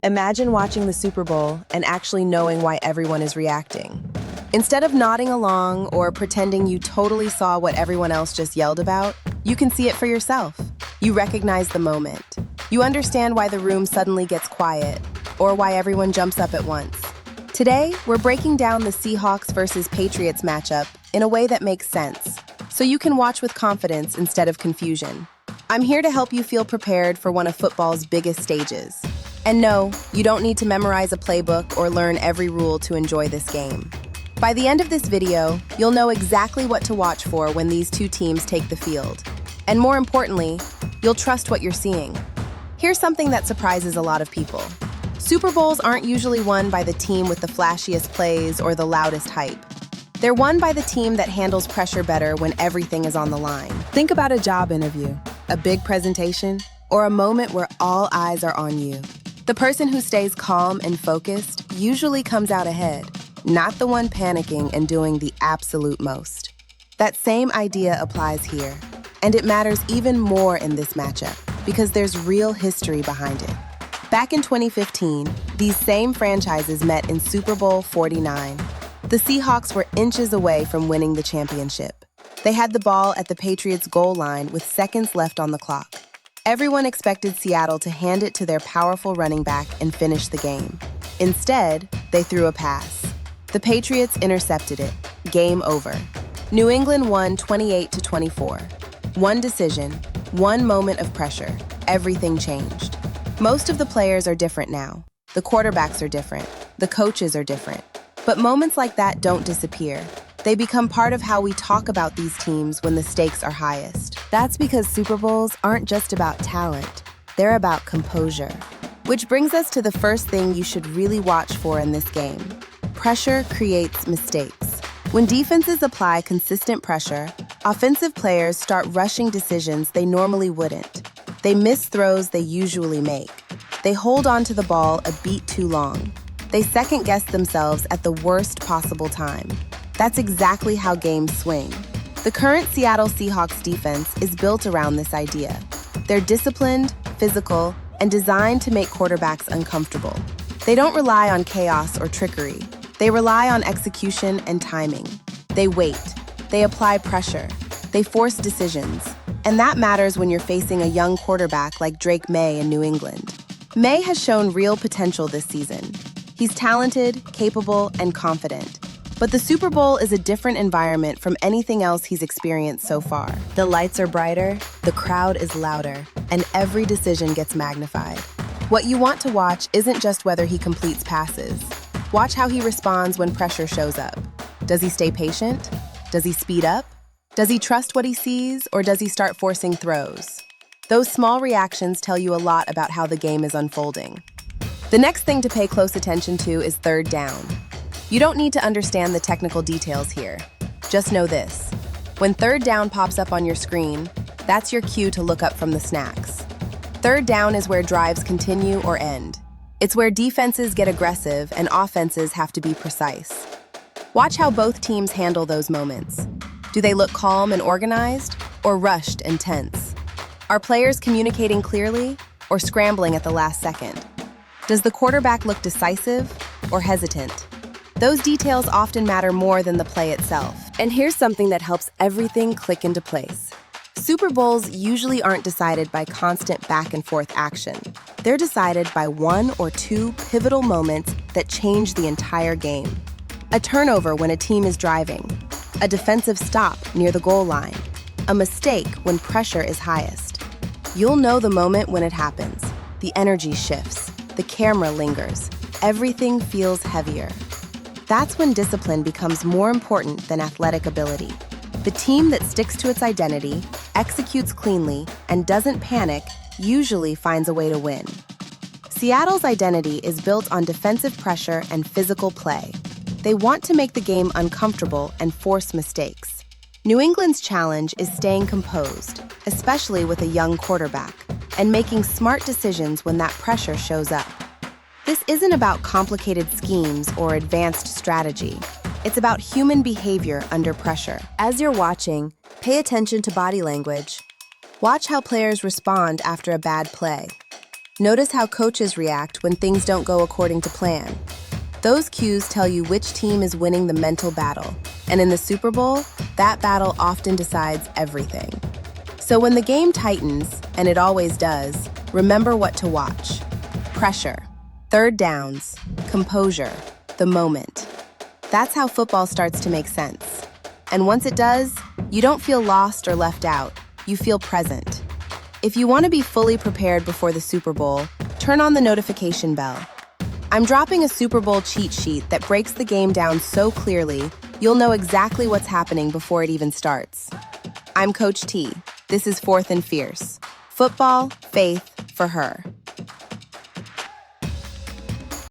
Imagine watching the Super Bowl and actually knowing why everyone is reacting. Instead of nodding along or pretending you totally saw what everyone else just yelled about, you can see it for yourself. You recognize the moment. You understand why the room suddenly gets quiet, or why everyone jumps up at once. Today, we're breaking down the Seahawks versus Patriots matchup in a way that makes sense, so you can watch with confidence instead of confusion. I'm here to help you feel prepared for one of football's biggest stages. And no, you don't need to memorize a playbook or learn every rule to enjoy this game. By the end of this video, you'll know exactly what to watch for when these two teams take the field. And more importantly, you'll trust what you're seeing. Here's something that surprises a lot of people. Super Bowls aren't usually won by the team with the flashiest plays or the loudest hype. They're won by the team that handles pressure better when everything is on the line. Think about a job interview, a big presentation, or a moment where all eyes are on you. The person who stays calm and focused usually comes out ahead, not the one panicking and doing the absolute most. That same idea applies here, and it matters even more in this matchup because there's real history behind it. Back in 2015, these same franchises met in Super Bowl 49. The Seahawks were inches away from winning the championship. They had the ball at the Patriots' goal line with seconds left on the clock. Everyone expected Seattle to hand it to their powerful running back and finish the game. Instead, they threw a pass. The Patriots intercepted it. Game over. New England won 28-24. One decision, one moment of pressure. Everything changed. Most of the players are different now. The quarterbacks are different. The coaches are different. But moments like that don't disappear. They become part of how we talk about these teams when the stakes are highest. That's because Super Bowls aren't just about talent. They're about composure. Which brings us to the first thing you should really watch for in this game. Pressure creates mistakes. When defenses apply consistent pressure, offensive players start rushing decisions they normally wouldn't. They miss throws they usually make. They hold on to the ball a beat too long. They second-guess themselves at the worst possible time. That's exactly how games swing. The current Seattle Seahawks defense is built around this idea. They're disciplined, physical, and designed to make quarterbacks uncomfortable. They don't rely on chaos or trickery. They rely on execution and timing. They wait. They apply pressure. They force decisions. And that matters when you're facing a young quarterback like Drake May in New England. May has shown real potential this season. He's talented, capable, and confident. But the Super Bowl is a different environment from anything else he's experienced so far. The lights are brighter, the crowd is louder, and every decision gets magnified. What you want to watch isn't just whether he completes passes. Watch how he responds when pressure shows up. Does he stay patient? Does he speed up? Does he trust what he sees, or does he start forcing throws? Those small reactions tell you a lot about how the game is unfolding. The next thing to pay close attention to is third down. You don't need to understand the technical details here. Just know this. When third down pops up on your screen, that's your cue to look up from the snacks. Third down is where drives continue or end. It's where defenses get aggressive and offenses have to be precise. Watch how both teams handle those moments. Do they look calm and organized, or rushed and tense? Are players communicating clearly, or scrambling at the last second? Does the quarterback look decisive, or hesitant? Those details often matter more than the play itself. And here's something that helps everything click into place. Super Bowls usually aren't decided by constant back-and-forth action. They're decided by one or two pivotal moments that change the entire game. A turnover when a team is driving, a defensive stop near the goal line, a mistake when pressure is highest. You'll know the moment when it happens. The energy shifts, the camera lingers, everything feels heavier. That's when discipline becomes more important than athletic ability. The team that sticks to its identity, executes cleanly, and doesn't panic usually finds a way to win. Seattle's identity is built on defensive pressure and physical play. They want to make the game uncomfortable and force mistakes. New England's challenge is staying composed, especially with a young quarterback, and making smart decisions when that pressure shows up. This isn't about complicated schemes or advanced strategy. It's about human behavior under pressure. As you're watching, pay attention to body language. Watch how players respond after a bad play. Notice how coaches react when things don't go according to plan. Those cues tell you which team is winning the mental battle. And in the Super Bowl, that battle often decides everything. So when the game tightens, and it always does, remember what to watch. Pressure, third downs, composure, the moment. That's how football starts to make sense. And once it does, you don't feel lost or left out. You feel present. If you want to be fully prepared before the Super Bowl, turn on the notification bell. I'm dropping a Super Bowl cheat sheet that breaks the game down so clearly, you'll know exactly what's happening before it even starts. I'm Coach T. This is Fourth and Fierce. Football, faith, for her.